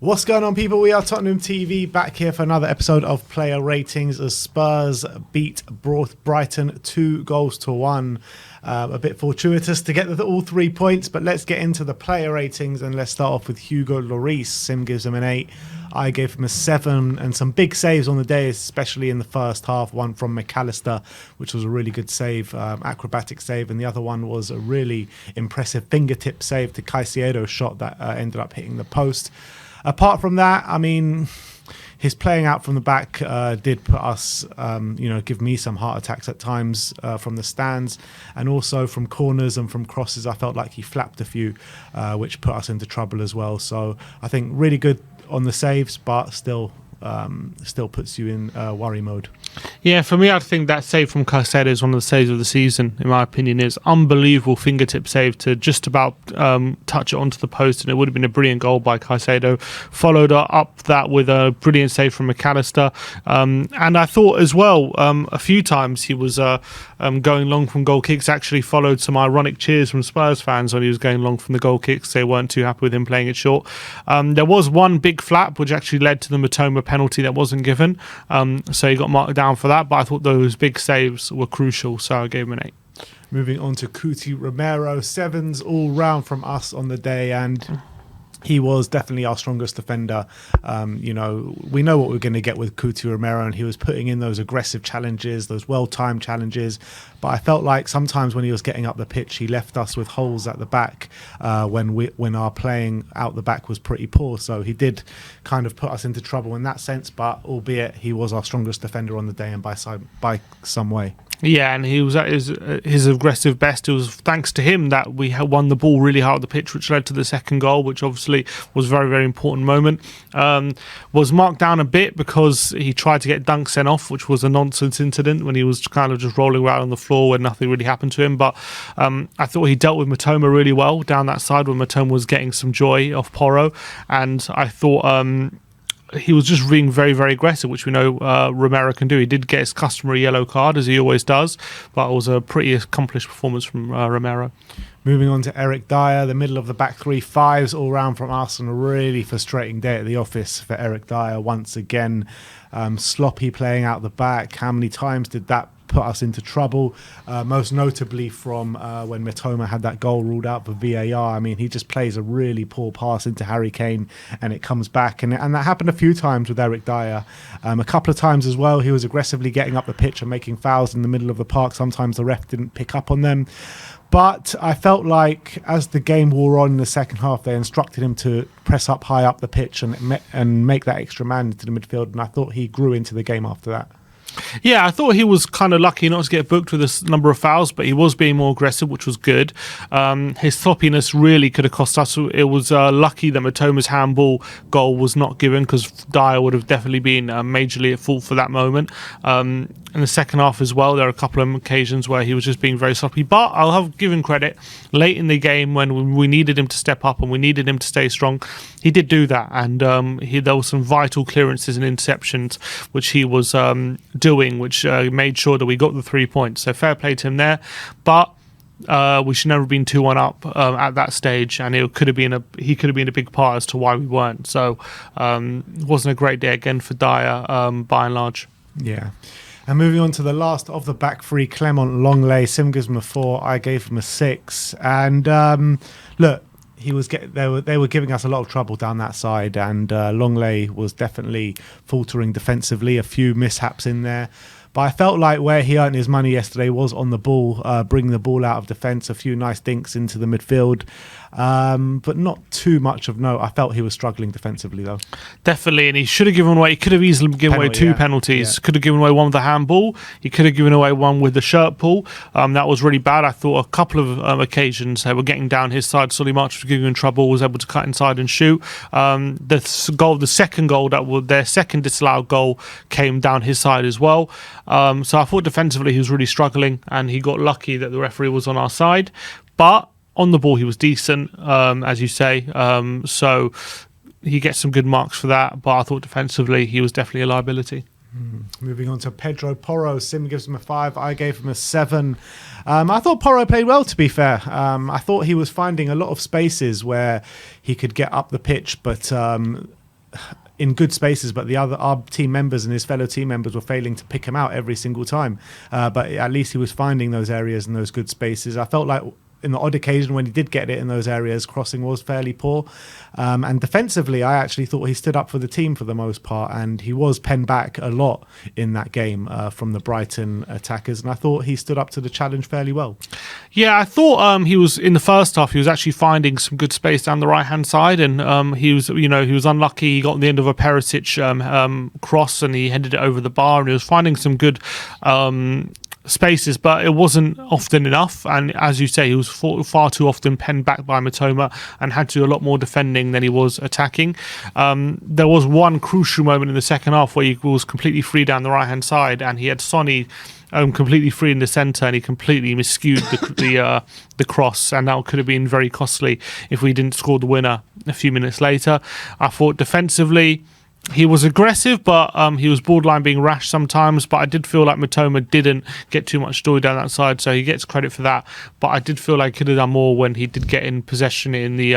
What's going on, people? We are Tottenham TV, back here for another episode of Player Ratings as Spurs beat Brighton 2-1. A bit fortuitous to get all 3 points, but let's get into the player ratings and let's start off with Hugo Lloris. Sim gives him an 8. I gave him a 7, and some big saves on the day, especially in the first half. One from McAllister, which was a really good save, acrobatic save, and the other one was a really impressive fingertip save to Caicedo's shot that ended up hitting the post. Apart from that, I mean, his playing out from the back did put us, give me some heart attacks at times from the stands, and also from corners and from crosses. I felt like he flapped a few, which put us into trouble as well. So I think really good on the saves, but still puts you in worry mode. Yeah, for me, I think that save from Caicedo is one of the saves of the season, in my opinion. Is unbelievable fingertip save to just about touch it onto the post, and it would have been a brilliant goal by Caicedo. Followed up that with a brilliant save from McAllister. And I thought as well, a few times he was going long from goal kicks, actually followed some ironic cheers from Spurs fans when he was going long from the goal kicks. They weren't too happy with him playing it short. There was one big flap, which actually led to the Mitoma penalty that wasn't given. So he got marked down for that, but I thought those big saves were crucial, so I gave him an 8. Moving on to Cuti Romero, 7s all round from us on the day, and he was definitely our strongest defender. We know what we're going to get with Cuti Romero, and he was putting in those aggressive challenges, those well-timed challenges. But I felt like sometimes when he was getting up the pitch, he left us with holes at the back when our playing out the back was pretty poor. So he did kind of put us into trouble in that sense, but albeit he was our strongest defender on the day and by some way. Yeah, and he was at his aggressive best. It was thanks to him that we won the ball really hard at the pitch, which led to the second goal, which obviously was a very, very important moment. Was marked down a bit because he tried to get Dunk sent off, which was a nonsense incident when he was kind of just rolling around on the floor when nothing really happened to him. But I thought he dealt with Mitoma really well down that side when Mitoma was getting some joy off Porro. And I thought he was just being very, very aggressive, which we know Romero can do. He did get his customary yellow card, as he always does, but it was a pretty accomplished performance from Romero. Moving on to Eric Dyer, the middle of the back three, 5s all round from us, and a really frustrating day at the office for Eric Dyer once again. Sloppy playing out the back. How many times did that put us into trouble? Most notably from when Mitoma had that goal ruled out for VAR. I mean, he just plays a really poor pass into Harry Kane and it comes back. And that happened a few times with Eric Dyer. A couple of times as well, he was aggressively getting up the pitch and making fouls in the middle of the park. Sometimes the ref didn't pick up on them. But I felt like as the game wore on in the second half, they instructed him to press up high up the pitch and make that extra man into the midfield. And I thought he grew into the game after that. Yeah, I thought he was kind of lucky not to get booked with this number of fouls, but he was being more aggressive, which was good. His sloppiness really could have cost us. It was lucky that Matoma's handball goal was not given, because Dyer would have definitely been majorly at fault for that moment. In the second half as well, there are a couple of occasions where he was just being very sloppy, but I'll have given credit late in the game when we needed him to step up and we needed him to stay strong. He did do that, and there were some vital clearances and interceptions which he was doing, which made sure that we got the 3 points. So fair play to him there, but we should never have been 2-1 up at that stage, and he could have been a big part as to why we weren't. So it wasn't a great day again for Dyer by and large. Yeah. And moving on to the last of the back three, Clement Longley. Sim gives him a 4. I gave him a 6. And look, they were giving us a lot of trouble down that side, and Longley was definitely faltering defensively. A few mishaps in there. But I felt like where he earned his money yesterday was on the ball, bringing the ball out of defence, a few nice dinks into the midfield, but not too much of note. I felt he was struggling defensively, though. Definitely, and he should have given away. He could have easily given away 2 penalties. Yeah. Could have given away one with the handball. He could have given away one with the shirt pull. That was really bad. I thought a couple of occasions they were getting down his side. Solly March was giving him trouble, was able to cut inside and shoot. The second goal, their second disallowed goal, came down his side as well. So I thought defensively he was really struggling, and he got lucky that the referee was on our side. But on the ball he was decent, as you say. So he gets some good marks for that. But I thought defensively he was definitely a liability. Moving on to Pedro Porro. Sim gives him a 5. I gave him a 7. I thought Porro played well, to be fair. I thought he was finding a lot of spaces where he could get up the pitch, but in good spaces, but our team members and his fellow team members were failing to pick him out every single time. But at least he was finding those areas and those good spaces. I felt like in the odd occasion when he did get it in those areas, crossing was fairly poor. And defensively, I actually thought he stood up for the team for the most part, and he was penned back a lot in that game from the Brighton attackers, and I thought he stood up to the challenge fairly well. Yeah, I thought he was in the first half. He was actually finding some good space down the right hand side, and he was unlucky. He got on the end of a Perisic cross, and he headed it over the bar, and he was finding some good spaces, but it wasn't often enough. And as you say, he was far too often penned back by Mitoma and had to do a lot more defending than he was attacking. There was one crucial moment in the second half where he was completely free down the right hand side, and he had Sonny completely free in the centre, and he completely miscued the cross, and that could have been very costly if we didn't score the winner a few minutes later. I thought defensively he was aggressive, but he was borderline being rash sometimes. But I did feel like Mitoma didn't get too much joy down that side, so he gets credit for that. But I did feel like he could have done more when he did get in possession in the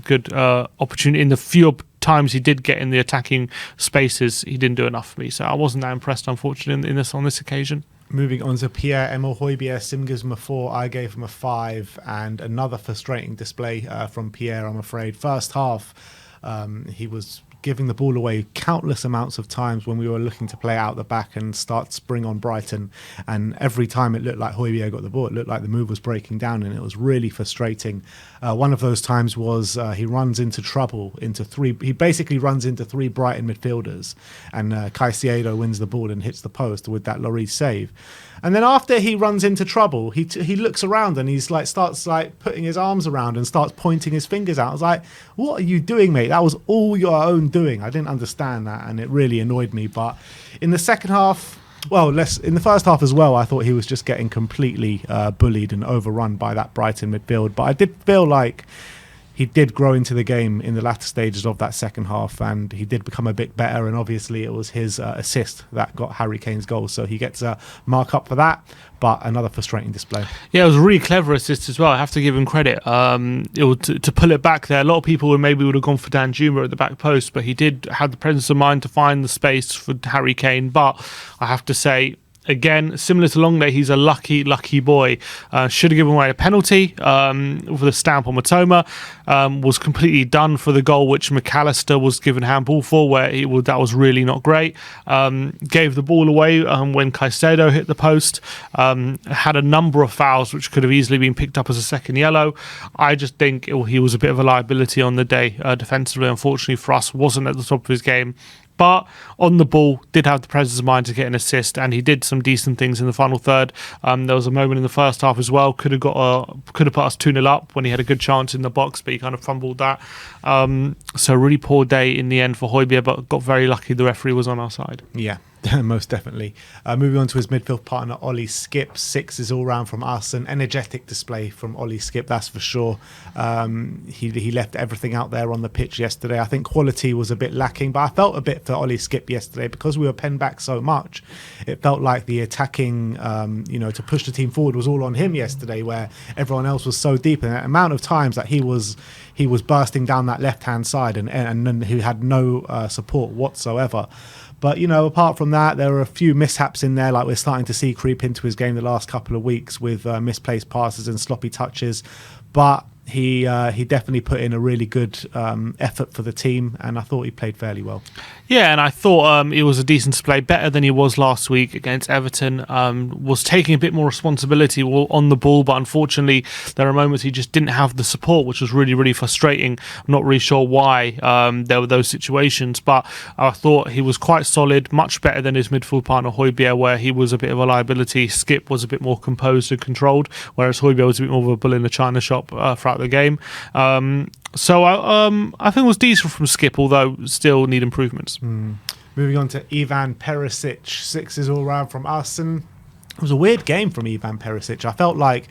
good opportunity. In the few times he did get in the attacking spaces, he didn't do enough for me. So I wasn't that impressed, unfortunately, on this occasion. Moving on to Pierre-Emile Højbjerg, Sim gives him a 4, I gave him a 5, and another frustrating display from Pierre, I'm afraid. First half, he was giving the ball away countless amounts of times when we were looking to play out the back and start spring on Brighton, and every time it looked like Højbjerg got the ball, it looked like the move was breaking down, and it was really frustrating. One of those times was he runs into trouble he basically runs into 3 Brighton midfielders, and Caicedo wins the ball and hits the post with that Lloris save. And then after he runs into trouble, he looks around and he's starts putting his arms around and starts pointing his fingers out. I was like, what are you doing, mate? That was all your own doing. I didn't understand that, and it really annoyed me. But in the second half, in the first half as well, I thought he was just getting completely bullied and overrun by that Brighton midfield. But I did feel like he did grow into the game in the latter stages of that second half, and he did become a bit better, and obviously it was his assist that got Harry Kane's goal, so he gets a mark up for that. But another frustrating display. Yeah, it was a really clever assist as well. I have to give him credit. To pull it back there, a lot of people would have gone for Danjuma at the back post, but he did have the presence of mind to find the space for Harry Kane. But I have to say, again, similar to Longley, he's a lucky boy. Should have given away a penalty for the stamp on Mitoma. Was completely done for the goal which McAllister was given handball for, where that was really not great. Gave the ball away when Caicedo hit the post. Had a number of fouls which could have easily been picked up as a second yellow. I just think he was a bit of a liability on the day defensively. Unfortunately for us, wasn't at the top of his game. But on the ball, did have the presence of mind to get an assist, and he did some decent things in the final third. There was a moment in the first half as well, could have put us 2-0 up when he had a good chance in the box, but he kind of fumbled that. So a really poor day in the end for Højbjerg, but got very lucky the referee was on our side. Yeah. Most definitely. Moving on to his midfield partner, Ollie Skip. 6 is all round from us. An energetic display from Ollie Skip, that's for sure. He left everything out there on the pitch yesterday. I think quality was a bit lacking, but I felt a bit for Ollie Skip yesterday because we were penned back so much. It felt like the attacking, to push the team forward was all on him yesterday, where everyone else was so deep. And the amount of times that he was bursting down that left-hand side and he had no support whatsoever. But, apart from that, there are a few mishaps in there, like we're starting to see creep into his game the last couple of weeks with misplaced passes and sloppy touches. But he definitely put in a really good effort for the team, and I thought he played fairly well. Yeah, and I thought it was a decent display, better than he was last week against Everton. Was taking a bit more responsibility on the ball, but unfortunately there are moments he just didn't have the support, which was really, really frustrating. I'm not really sure why there were those situations, but I thought he was quite solid, much better than his midfield partner Højbjerg, where he was a bit of a liability. Skip was a bit more composed and controlled, whereas Højbjerg was a bit more of a bull in the china shop throughout the game. So I think it was decent from Skip, although still need improvements. Moving on to Ivan Perisic. 6 is all round from us, and it was a weird game from Ivan Perisic. I felt like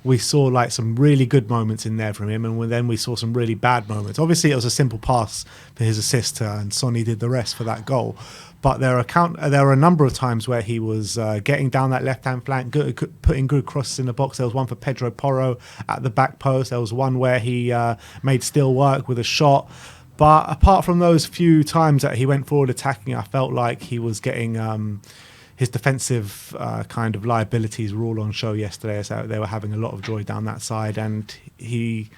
we saw some really good moments in there from him, and then we saw some really bad moments. Obviously, it was a simple pass for his assist, and Sonny did the rest for that goal. But there are a number of times where he was getting down that left-hand flank, putting good crosses in the box. There was one for Pedro Porro at the back post. There was one where he made still work with a shot. But apart from those few times that he went forward attacking, I felt like he was getting his defensive kind of liabilities were all on show yesterday. So they were having a lot of joy down that side, and he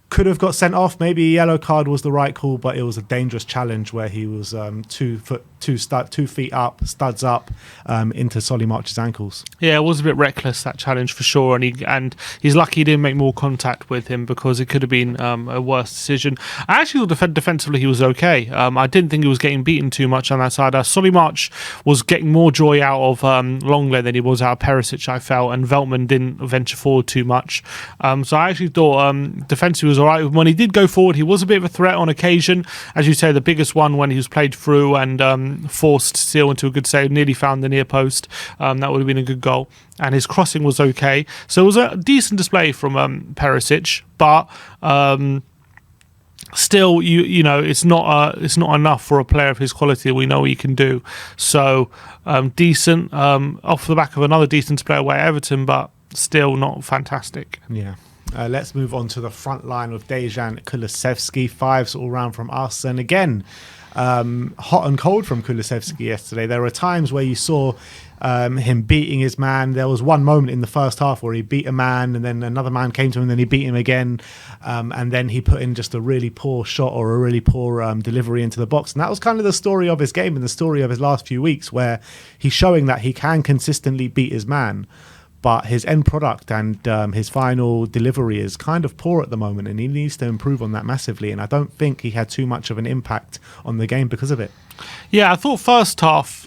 could have got sent off. Maybe a yellow card was the right call, but it was a dangerous challenge where he was 2 feet up, studs up, into Solly March's ankles. Yeah, it was a bit reckless, that challenge for sure, and he's lucky he didn't make more contact with him, because it could have been a worse decision. I actually thought defensively he was okay. I didn't think he was getting beaten too much on that side. Solly March was getting more joy out of Longley than he was out of Perisic, I felt, and Veltman didn't venture forward too much. So I actually thought defensively was all right. When he did go forward, he was a bit of a threat on occasion. As you say, the biggest one when he was played through and forced Seal into a good save, nearly found the near post. That would have been a good goal. And his crossing was okay. So it was a decent display from Perisic, but still, you know, it's not enough for a player of his quality. We know what he can do. So decent, off the back of another decent display away at Everton, but still not fantastic. Yeah. Let's move on to the front line with Dejan Kulusevski. 5s all round from us. And again, hot and cold from Kulusevski yesterday. There were times where you saw him beating his man. There was one moment in the first half where he beat a man, and then another man came to him, and then he beat him again. And then he put in just a really poor shot or a really poor delivery into the box. And that was kind of the story of his game and the story of his last few weeks, where he's showing that he can consistently beat his man. But his end product and his final delivery is kind of poor at the moment, and he needs to improve on that massively. And I don't think he had too much of an impact on the game because of it. Yeah, I thought first half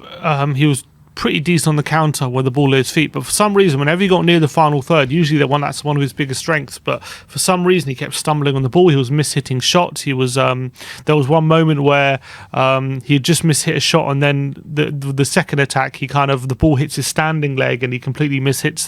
he was pretty decent on the counter with the ball at his feet, but for some reason, whenever he got near the final third, usually that's one of his biggest strengths, but for some reason he kept stumbling on the ball. He was mishitting shots. He was there was one moment where he just mishit a shot, and then the second attack, the ball hits his standing leg and he completely mishits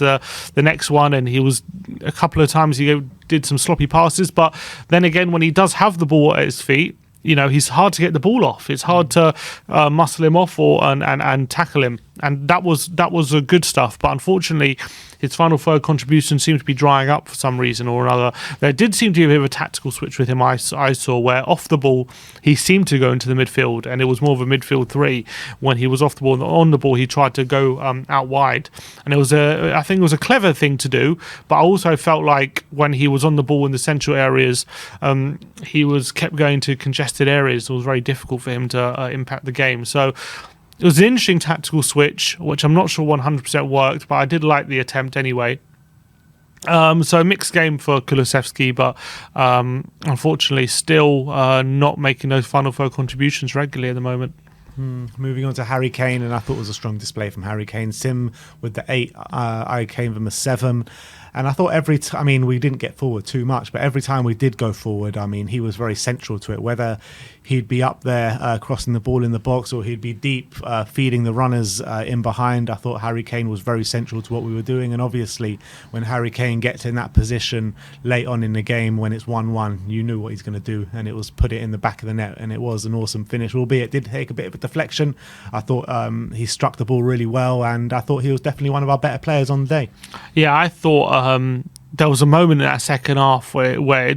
the next one, and he was a couple of times he did some sloppy passes. But then again, when he does have the ball at his feet, you know, he's hard to get the ball off. It's hard to muscle him off and tackle him. And that was a good stuff. But unfortunately, his final third contribution seemed to be drying up for some reason or another. There did seem to be a bit of a tactical switch with him, I saw, where off the ball, he seemed to go into the midfield, and it was more of a midfield 3. When he was off the ball, on the ball, he tried to go out wide. And I think it was a clever thing to do, but I also felt like when he was on the ball in the central areas, he kept going to congested areas. It was very difficult for him to impact the game. So it was an interesting tactical switch, which I'm not sure 100% worked, but I did like the attempt anyway. So a mixed game for Kulusevski, but unfortunately still not making those final third contributions regularly at the moment. Moving on to Harry Kane, and I thought it was a strong display from Harry Kane. Sim with the 8, I gave him a 7. And I thought we didn't get forward too much, but every time we did go forward, he was very central to it. Whether he'd be up there crossing the ball in the box, or he'd be deep feeding the runners in behind, I thought Harry Kane was very central to what we were doing. And obviously, when Harry Kane gets in that position late on in the game, when it's 1-1, you knew what he's going to do, and it was put it in the back of the net, and it was an awesome finish. Albeit it did take a bit of a deflection. I thought he struck the ball really well, and I thought he was definitely one of our better players on the day. Yeah, I thought there was a moment in that second half where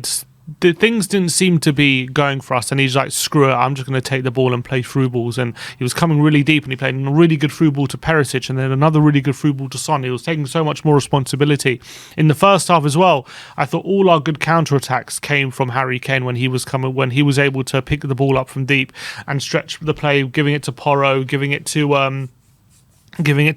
things didn't seem to be going for us, and he's like, screw it, I'm just going to take the ball and play through balls. And he was coming really deep, and he played a really good through ball to Perisic, and then another really good through ball to Son. He was taking so much more responsibility in the first half as well. I thought all our good counter-attacks came from Harry Kane when he was able to pick the ball up from deep and stretch the play, giving it to Porro, giving it to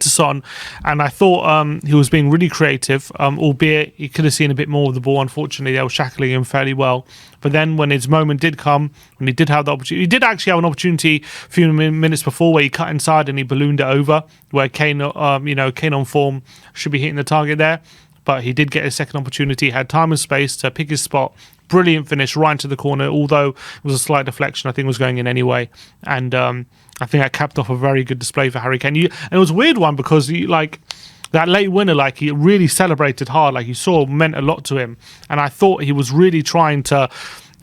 Son. And I thought he was being really creative, albeit he could have seen a bit more of the ball. Unfortunately, they were shackling him fairly well. But then when his moment did come, when he did have the opportunity, he did actually have an opportunity a few minutes before where he cut inside and he ballooned it over, where Kane on form should be hitting the target there. But he did get a second opportunity, had time and space to pick his spot. Brilliant finish right into the corner, although it was a slight deflection. I think it was going in anyway. And I think that capped off a very good display for Harry Kane. And it was a weird one because that late winner, he really celebrated hard. You saw meant a lot to him. And I thought he was really trying to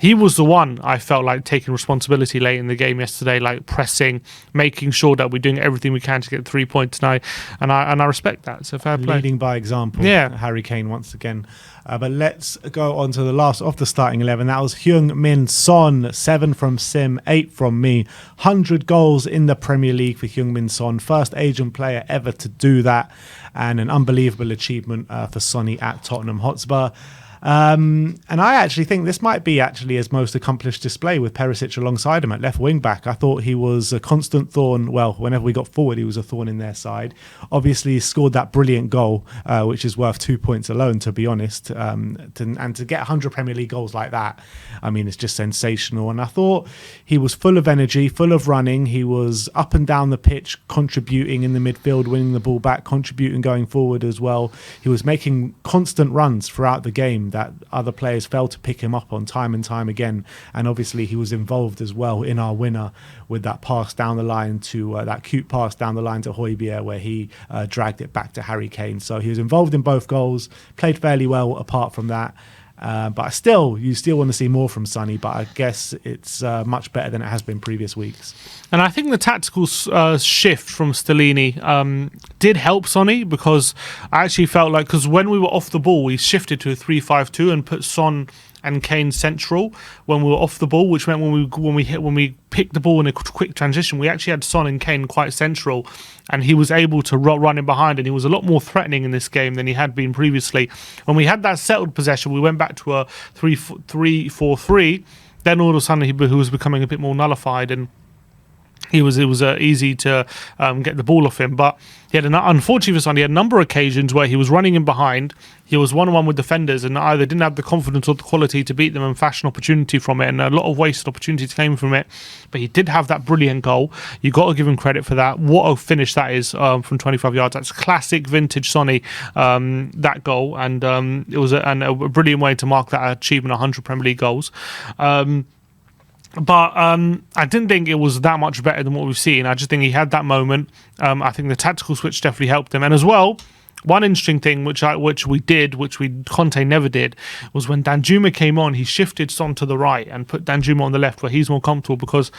he was the one I felt like taking responsibility late in the game yesterday, like pressing, making sure that we're doing everything we can to get 3 points tonight, and I respect that. So fair play. Leading by example. Yeah. Harry Kane once again. But let's go on to the last of the starting 11. That was Heung-min Son, 7 from Sim, 8 from me. 100 goals in the Premier League for Heung-min Son. First Asian player ever to do that, and an unbelievable achievement for Sonny at Tottenham Hotspur. And I actually think this might be actually his most accomplished display with Perisic alongside him at left wing back. I thought he was a constant thorn. Well, whenever we got forward, he was a thorn in their side. Obviously, he scored that brilliant goal, which is worth 2 points alone, to be honest. And to get 100 Premier League goals like that, I mean, it's just sensational. And I thought he was full of energy, full of running. He was up and down the pitch, contributing in the midfield, winning the ball back, contributing going forward as well. He was making constant runs throughout the game that other players failed to pick him up on time and time again. And obviously he was involved as well in our winner with that pass down the line to that cute pass down the line to Højbjerg, where he dragged it back to Harry Kane. So he was involved in both goals, played fairly well apart from that. But you still want to see more from Sonny, but I guess it's much better than it has been previous weeks. And I think the tactical shift from Stellini did help Sonny, because I actually felt like, because when we were off the ball, we shifted to a 3-5-2 and put Son and Kane central when we were off the ball, which meant when we picked the ball in a quick transition, we actually had Son and Kane quite central, and he was able to run in behind, and he was a lot more threatening in this game than he had been previously. When we had that settled possession, we went back to a 3-4-3. Then all of a sudden he was becoming a bit more nullified, and it was easy to get the ball off him. But he had unfortunately for Son, he had a number of occasions where he was running in behind. He was 1-on-1 with defenders and either didn't have the confidence or the quality to beat them and fashion opportunity from it, and a lot of wasted opportunities came from it. But he did have that brilliant goal. You got to give him credit for that. What a finish that is from 25 yards. That's classic vintage Sonny, that goal, and it was a brilliant way to mark that achievement, 100 Premier League goals. But I didn't think it was that much better than what we've seen. I just think he had that moment. I think the tactical switch definitely helped him. And as well, one interesting thing which Conte never did, was when Danjuma came on, he shifted Son to the right and put Danjuma on the left where he's more comfortable, because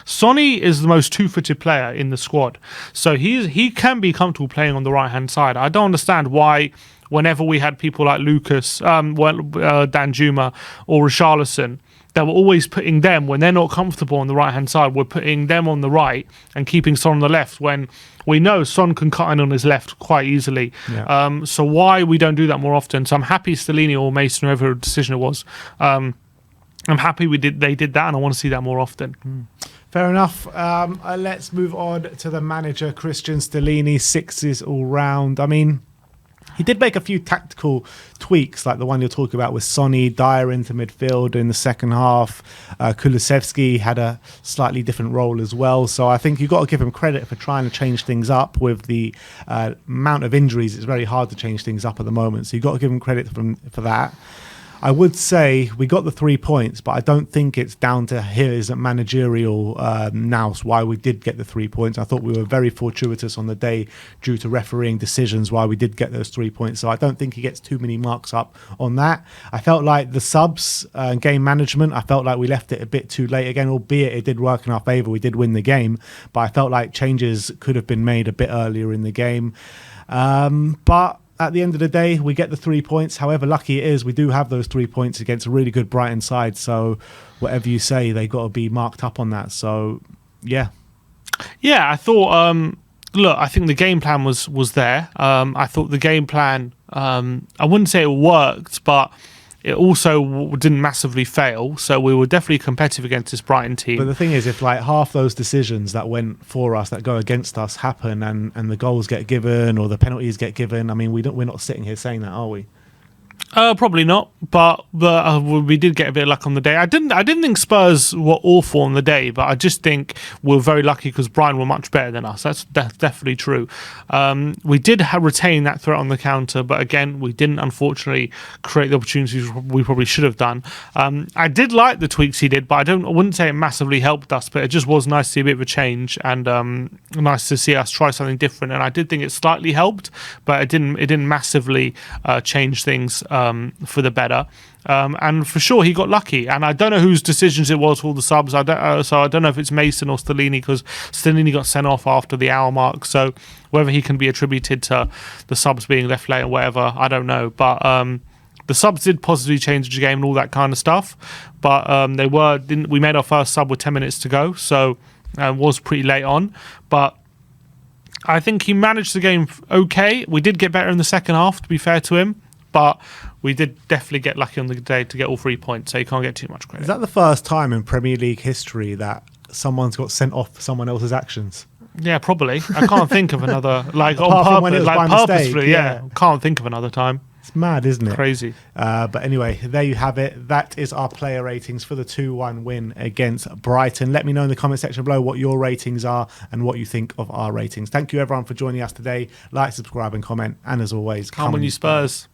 Sonny is the most two-footed player in the squad. So he can be comfortable playing on the right-hand side. I don't understand why whenever we had people like Lucas, Danjuma or Richarlison, that we're always putting them, when they're not comfortable on the right-hand side, we're putting them on the right and keeping Son on the left, when we know Son can cut in on his left quite easily. Yeah. So why we don't do that more often? So I'm happy Stellini or Mason, whoever decision it was, I'm happy they did that, and I want to see that more often. Fair enough. Let's move on to the manager, Christian Stellini, 6s all round. I mean, he did make a few tactical tweaks, like the one you're talking about with Sonny, Dyer into midfield in the second half. Kulusevski had a slightly different role as well. So I think you've got to give him credit for trying to change things up. With the amount of injuries, it's very hard to change things up at the moment. So you've got to give him credit for that. I would say we got the 3 points, but I don't think it's down to his managerial nous why we did get the 3 points. I thought we were very fortuitous on the day due to refereeing decisions why we did get those 3 points. So I don't think he gets too many marks up on that. I felt like the subs and game management, I felt like we left it a bit too late again, albeit it did work in our favour. We did win the game, but I felt like changes could have been made a bit earlier in the game. But at the end of the day, we get the 3 points. However lucky it is, we do have those 3 points against a really good Brighton side. So whatever you say, they got to be marked up on that. So, yeah. Yeah, I thought, look, I think the game plan was there. I thought the game plan, I wouldn't say it worked, but it also didn't massively fail. So we were definitely competitive against this Brighton team. But the thing is, if like half those decisions that went for us, that go against us, happen, and the goals get given or the penalties get given, I mean, we're not sitting here saying that, are we? Probably not, but we did get a bit of luck on the day. I didn't think Spurs were awful on the day, but I just think we're very lucky because Brighton were much better than us. That's definitely true. We did retain that threat on the counter, but again, we didn't unfortunately create the opportunities we probably should have done. I did like the tweaks he did, but I wouldn't say it massively helped us, but it just was nice to see a bit of a change and nice to see us try something different. And I did think it slightly helped, but it didn't massively change things for the better. And for sure, he got lucky. And I don't know whose decisions it was for all the subs. So I don't know if it's Mason or Stellini, because Stellini got sent off after the hour mark. So whether he can be attributed to the subs being left late or whatever, I don't know. But the subs did positively change the game and all that kind of stuff. But we made our first sub with 10 minutes to go. So it was pretty late on. But I think he managed the game okay. We did get better in the second half, to be fair to him, but we did definitely get lucky on the day to get all 3 points, so you can't get too much credit. Is that the first time in Premier League history that someone's got sent off for someone else's actions? Yeah, probably. I can't think of another, like on Apart from when it purpose, was like by purposefully. mistake, Yeah, can't think of another time. It's mad, isn't it? Crazy. But anyway, there you have it. That is our player ratings for the 2-1 win against Brighton. Let me know in the comment section below what your ratings are and what you think of our ratings. Thank you, everyone, for joining us today. Like, subscribe, and comment. And as always, come on, you Spurs.